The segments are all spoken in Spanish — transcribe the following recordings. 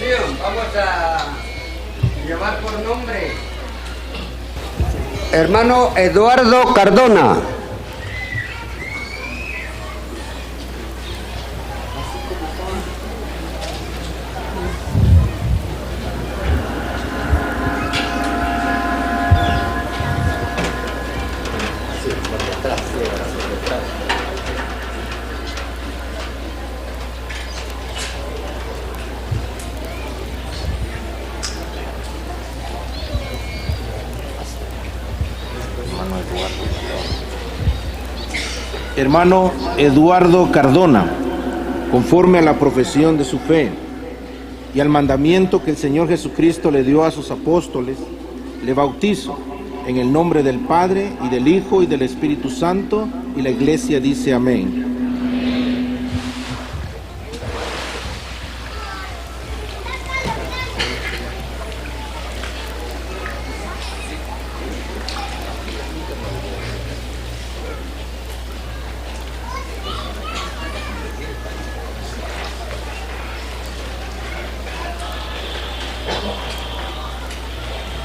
comunión. Vamos a llevar por nombre hermano Eduardo Cardona. Hermano Eduardo Cardona, conforme a la profesión de su fe y al mandamiento que el Señor Jesucristo le dio a sus apóstoles, le bautizo en el nombre del Padre y del Hijo y del Espíritu Santo, y la Iglesia dice amén.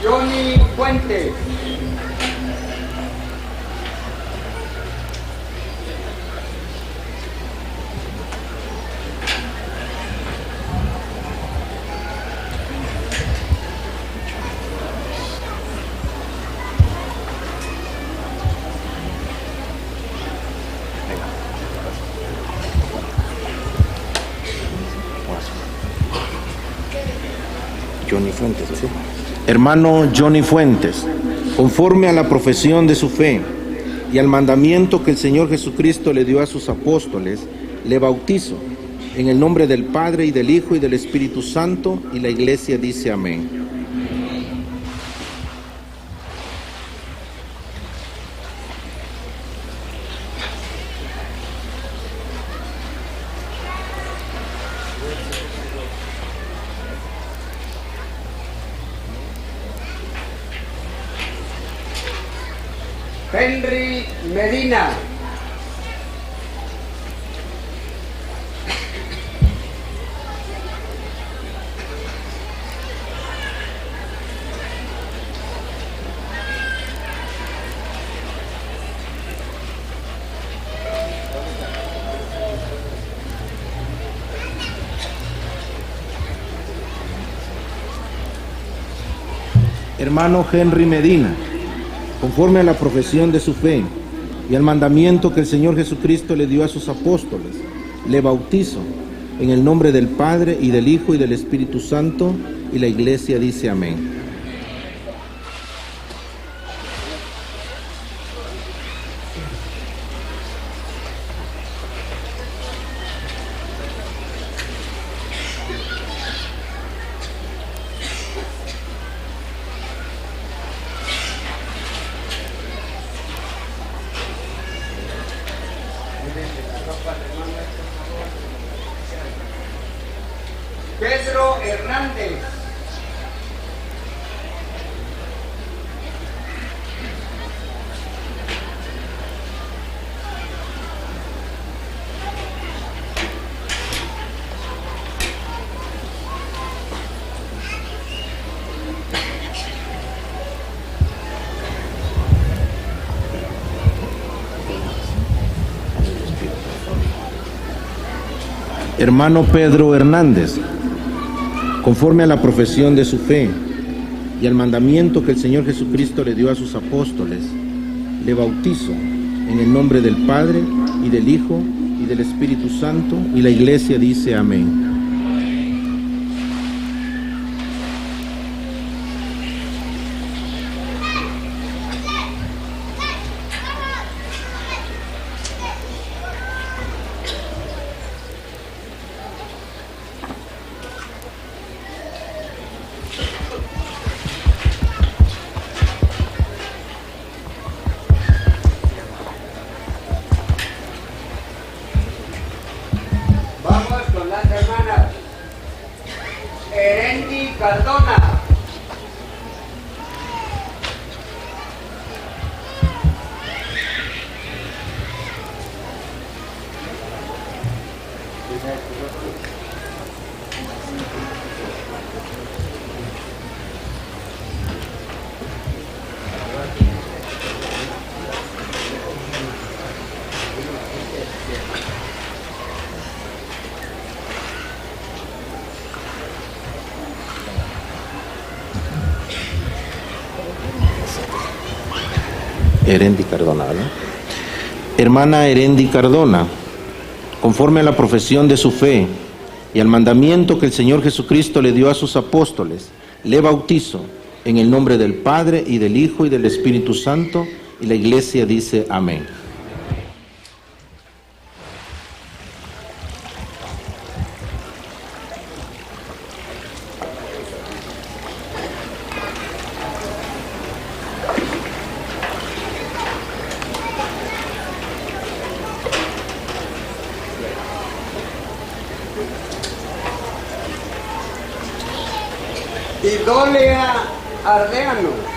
Johnny Fuentes. Johnny Fuentes, ¿sí? Hermano Johnny Fuentes, conforme a la profesión de su fe y al mandamiento que el Señor Jesucristo le dio a sus apóstoles, le bautizo en el nombre del Padre y del Hijo y del Espíritu Santo, y la Iglesia dice amén. Henry Medina. Hermano Henry Medina, conforme a la profesión de su fe y al mandamiento que el Señor Jesucristo le dio a sus apóstoles, le bautizo en el nombre del Padre y del Hijo y del Espíritu Santo, y la Iglesia dice amén. Pedro Hernández. Hermano Pedro Hernández, conforme a la profesión de su fe y al mandamiento que el Señor Jesucristo le dio a sus apóstoles, le bautizo en el nombre del Padre y del Hijo y del Espíritu Santo, y la Iglesia dice amén. Vamos con las hermanas Erendi Cardona. Erendi Cardona, ¿verdad? Hermana Erendi Cardona, conforme a la profesión de su fe y al mandamiento que el Señor Jesucristo le dio a sus apóstoles, le bautizo en el nombre del Padre y del Hijo y del Espíritu Santo, y la Iglesia dice amén. Idolia Ardeano.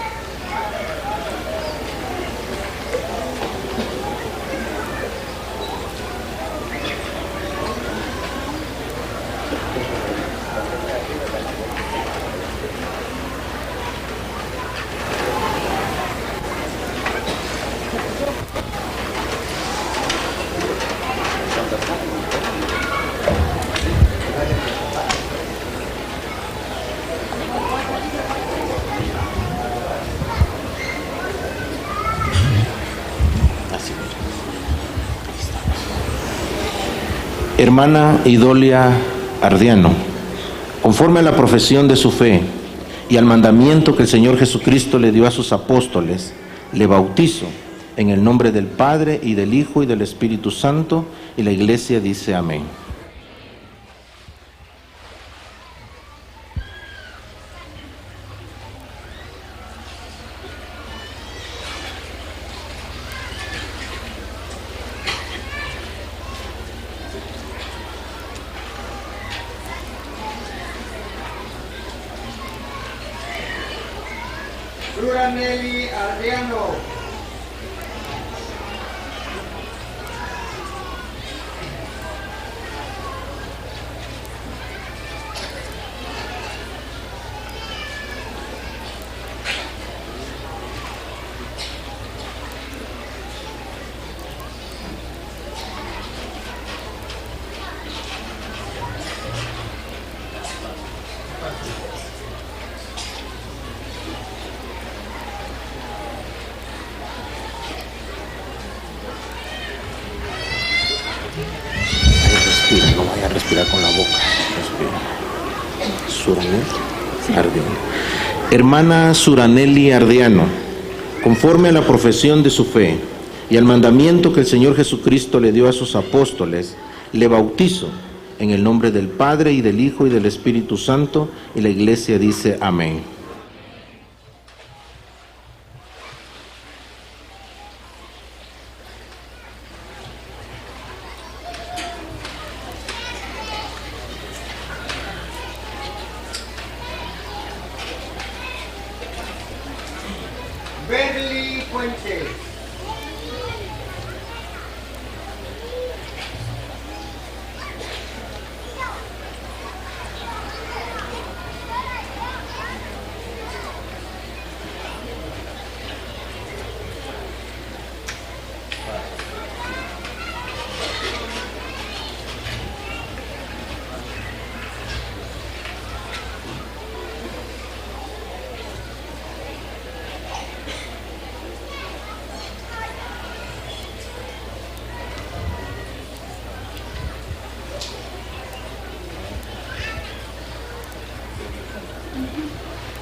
Hermana Idolia Ardiano, conforme a la profesión de su fe y al mandamiento que el Señor Jesucristo le dio a sus apóstoles, le bautizo en el nombre del Padre y del Hijo y del Espíritu Santo, y la Iglesia dice amén. Suranelli Ardeano. Respira, no vaya a respirar con la boca. Respira. Suranelli Ardiano. Hermana Suranelli Ardiano, conforme a la profesión de su fe y al mandamiento que el Señor Jesucristo le dio a sus apóstoles, le bautizo en el nombre del Padre y del Hijo y del Espíritu Santo, y la Iglesia dice amén. Berli Fuentes.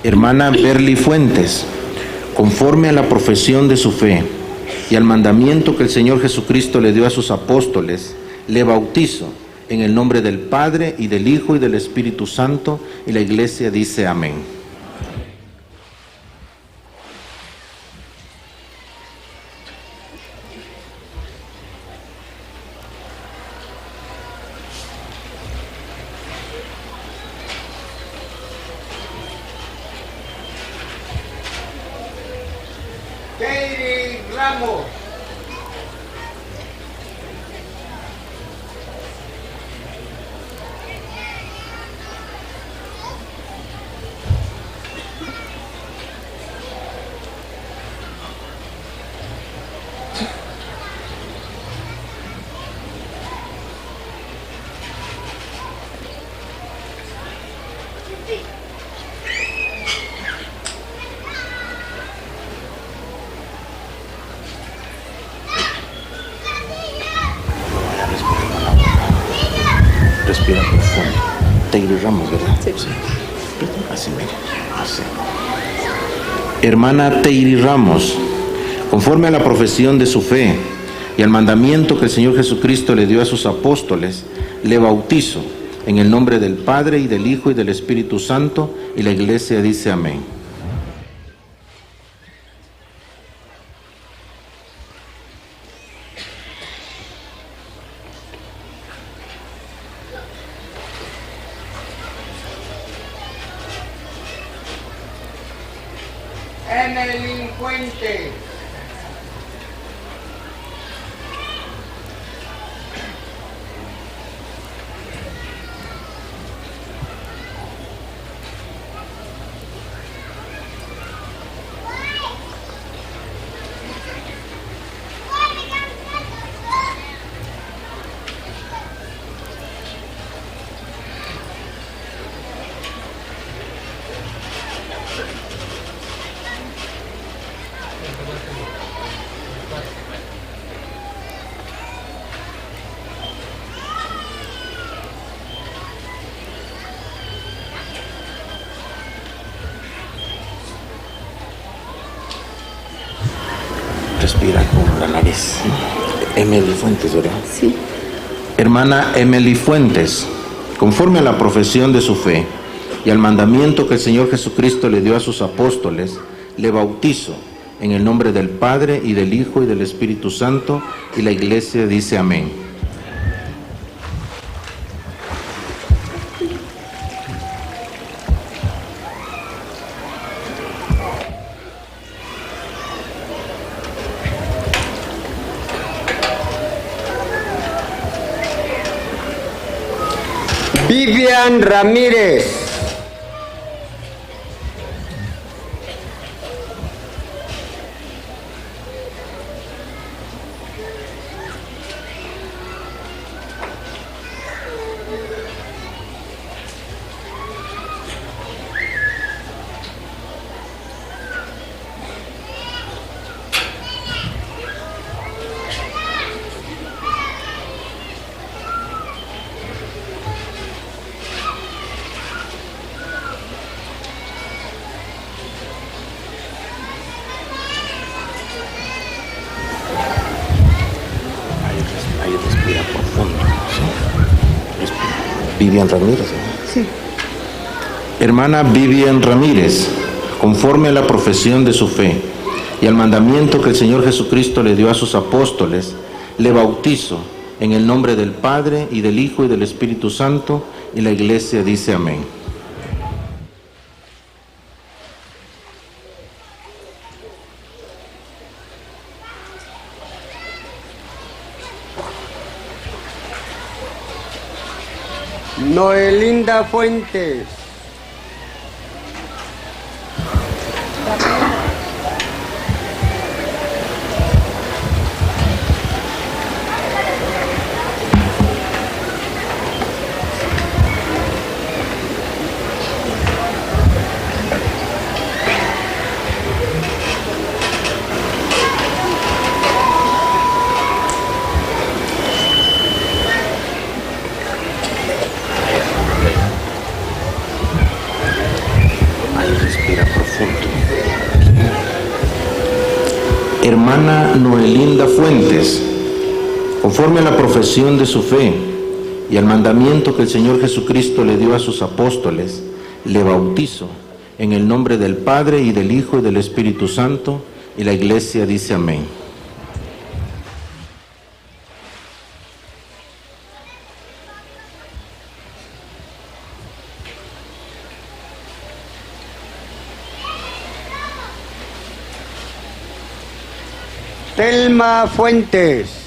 Hermana Berli Fuentes, conforme a la profesión de su fe y al mandamiento que el Señor Jesucristo le dio a sus apóstoles, le bautizo en el nombre del Padre y del Hijo y del Espíritu Santo, y la Iglesia dice amén. Keiri Ramos. Respira profundo. Teiri Ramos, ¿verdad? Sí. Así, mire. Así. Hermana Teiri Ramos, conforme a la profesión de su fe y al mandamiento que el Señor Jesucristo le dio a sus apóstoles, le bautizo en el nombre del Padre y del Hijo y del Espíritu Santo, y la Iglesia dice amén. Emelinfuentes. Respira con la nariz. Emily Fuentes, ¿verdad? Sí. Hermana Emily Fuentes, conforme a la profesión de su fe y al mandamiento que el Señor Jesucristo le dio a sus apóstoles, le bautizo en el nombre del Padre y del Hijo y del Espíritu Santo, y la Iglesia dice amén. Vivian Ramírez. Ahí respira profundo. ¿Sí? Respira. Vivian Ramírez. Sí. Hermana Vivian Ramírez, conforme a la profesión de su fe y al mandamiento que el Señor Jesucristo le dio a sus apóstoles, le bautizo en el nombre del Padre y del Hijo y del Espíritu Santo, y la Iglesia dice amén. Noelinda Fuentes. Respira profundo. Hermana Noelinda Fuentes, conforme a la profesión de su fe y al mandamiento que el Señor Jesucristo le dio a sus apóstoles, le bautizo en el nombre del Padre y del Hijo y del Espíritu Santo, y la Iglesia dice amén. Telma Fuentes.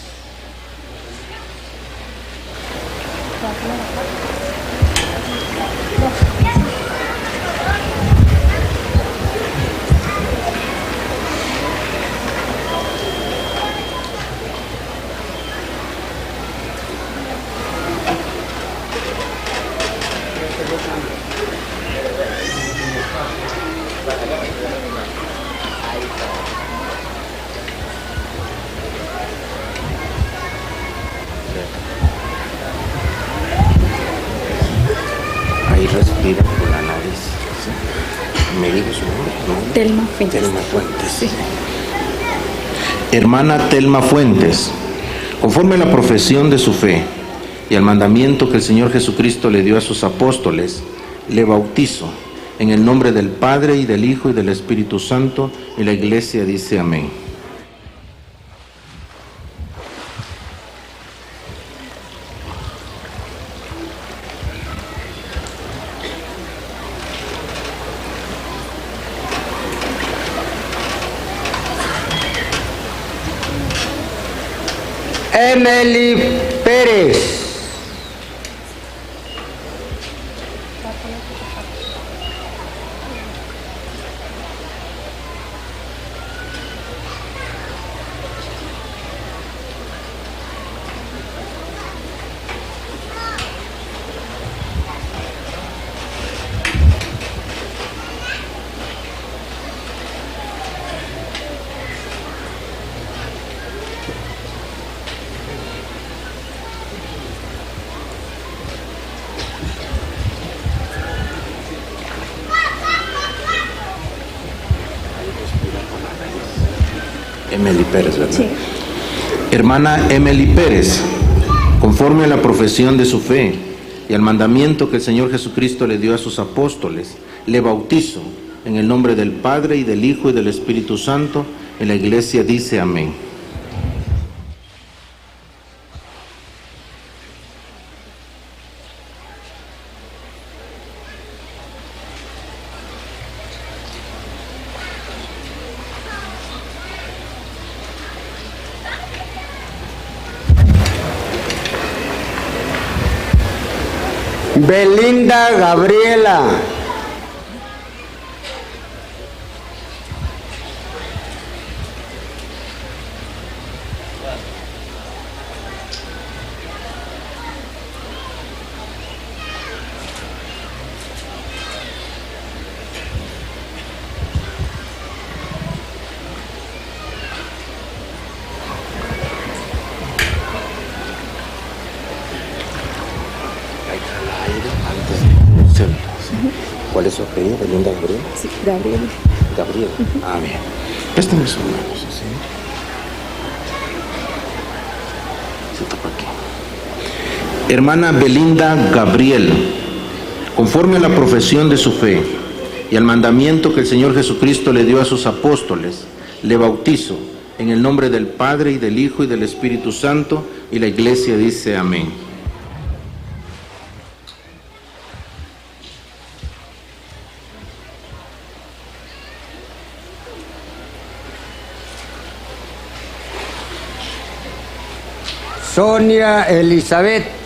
respira por la nariz. ¿Sí? ¿Me dijo su nombre? ¿No? Telma Fuentes. Telma Fuentes. Sí. Hermana Telma Fuentes, conforme a la profesión de su fe y al mandamiento que el Señor Jesucristo le dio a sus apóstoles, le bautizo en el nombre del Padre y del Hijo y del Espíritu Santo, y la Iglesia dice amén. Emily Pérez. Emily Pérez, ¿verdad? Sí. Hermana Emily Pérez, conforme a la profesión de su fe y al mandamiento que el Señor Jesucristo le dio a sus apóstoles, le bautizo en el nombre del Padre y del Hijo y del Espíritu Santo, y la Iglesia dice amén. Belinda Gabriela. ¿Cuál es su apellido? ¿Belinda Gabriel? Sí, Gabriel. Gabriel. Ah, bien. Préstame sus manos, ¿sí? Se toca aquí. Hermana Belinda Gabriel, conforme a la profesión de su fe y al mandamiento que el Señor Jesucristo le dio a sus apóstoles, le bautizo en el nombre del Padre y del Hijo y del Espíritu Santo, y la Iglesia dice amén. Sonia Elizabeth.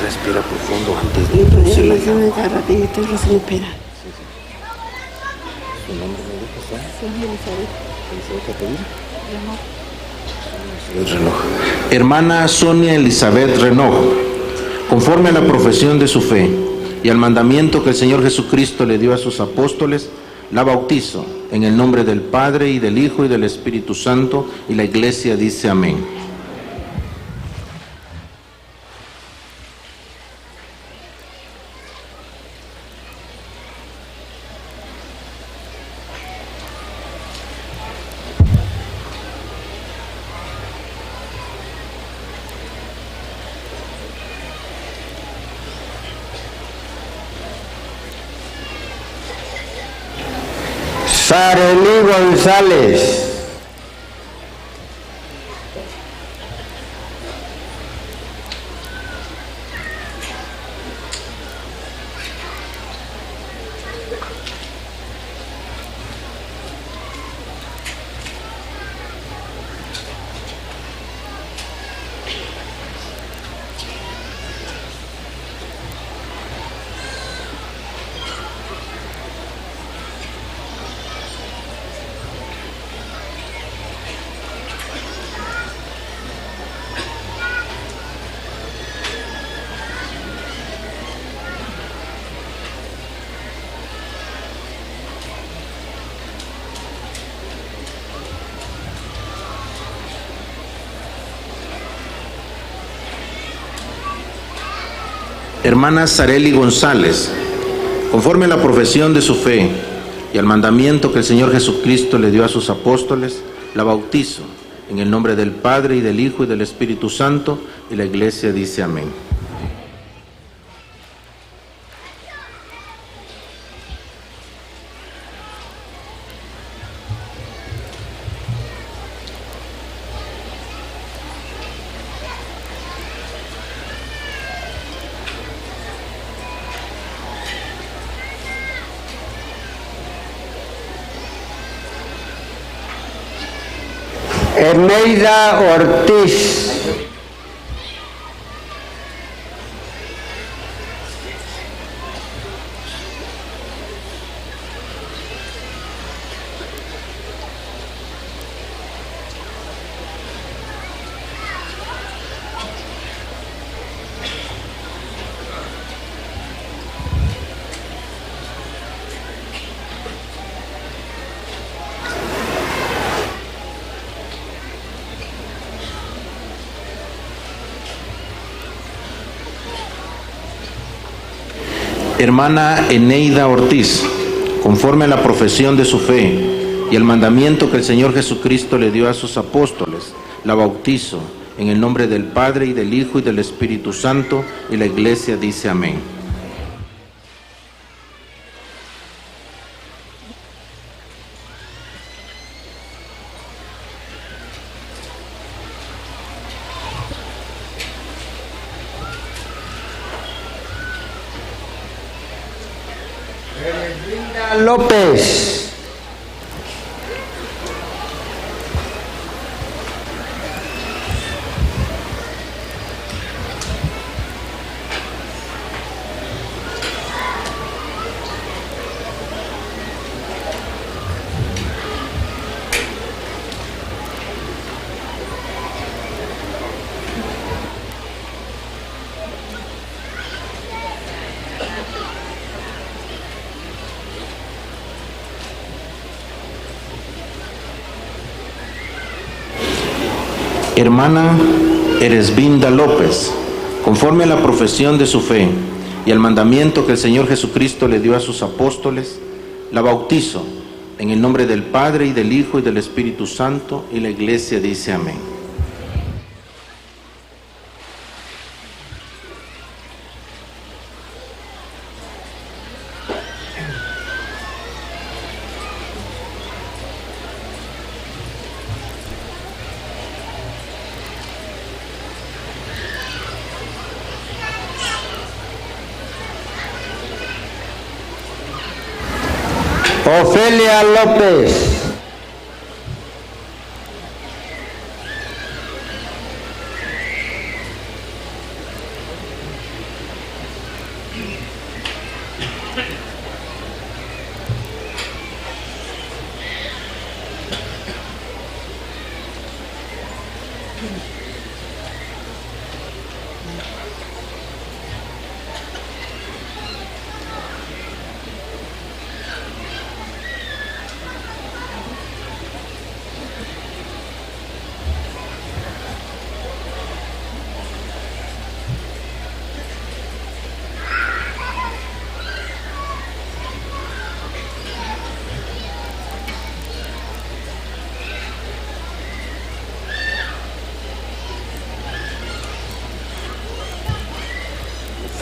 Respira profundo antes de introducir la llave. Rapidito, Rosana Pera. ¿Su nombre me dijo usted? Sonia Elizabeth. Reloj. Hermana Sonia Elizabeth Renoj, conforme a la profesión de su fe y al mandamiento que el Señor Jesucristo le dio a sus apóstoles, la bautizo en el nombre del Padre y del Hijo y del Espíritu Santo, y la Iglesia dice amén. Sarely González. Hermana Sarely González, conforme a la profesión de su fe y al mandamiento que el Señor Jesucristo le dio a sus apóstoles, la bautizo en el nombre del Padre y del Hijo y del Espíritu Santo, y la Iglesia dice amén. Eneida Ortiz. Hermana Eneida Ortiz, conforme a la profesión de su fe y el mandamiento que el Señor Jesucristo le dio a sus apóstoles, la bautizo en el nombre del Padre y del Hijo y del Espíritu Santo, y la Iglesia dice amén. López. Hermana Eresbinda López, conforme a la profesión de su fe y al mandamiento que el Señor Jesucristo le dio a sus apóstoles, la bautizo en el nombre del Padre y del Hijo y del Espíritu Santo, y la Iglesia dice amén. Ofelia López.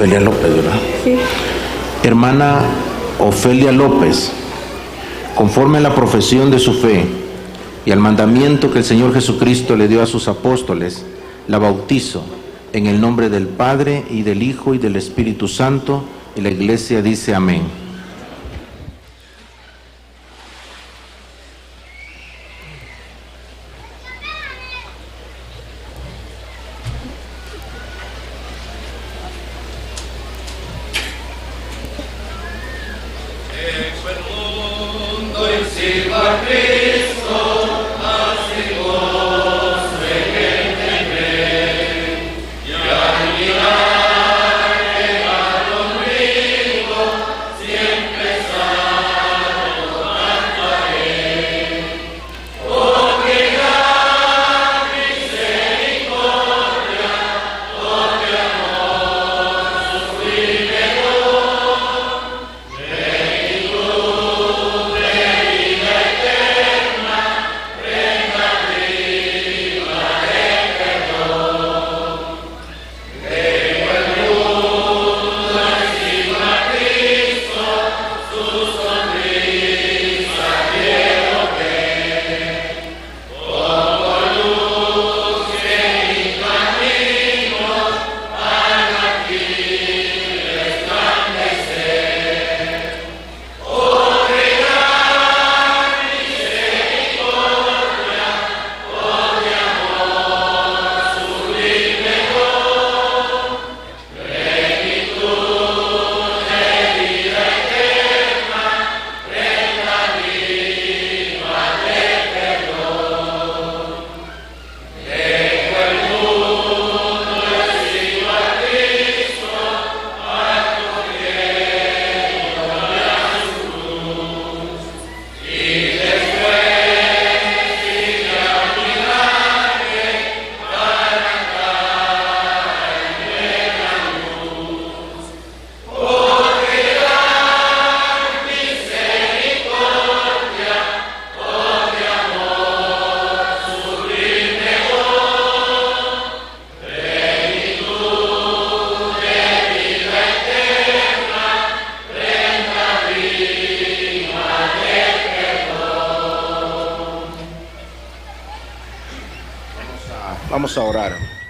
Ofelia López, ¿verdad? Sí. Hermana Ofelia López, conforme a la profesión de su fe y al mandamiento que el Señor Jesucristo le dio a sus apóstoles, la bautizo en el nombre del Padre y del Hijo y del Espíritu Santo, y la Iglesia dice amén. Vamos a orar.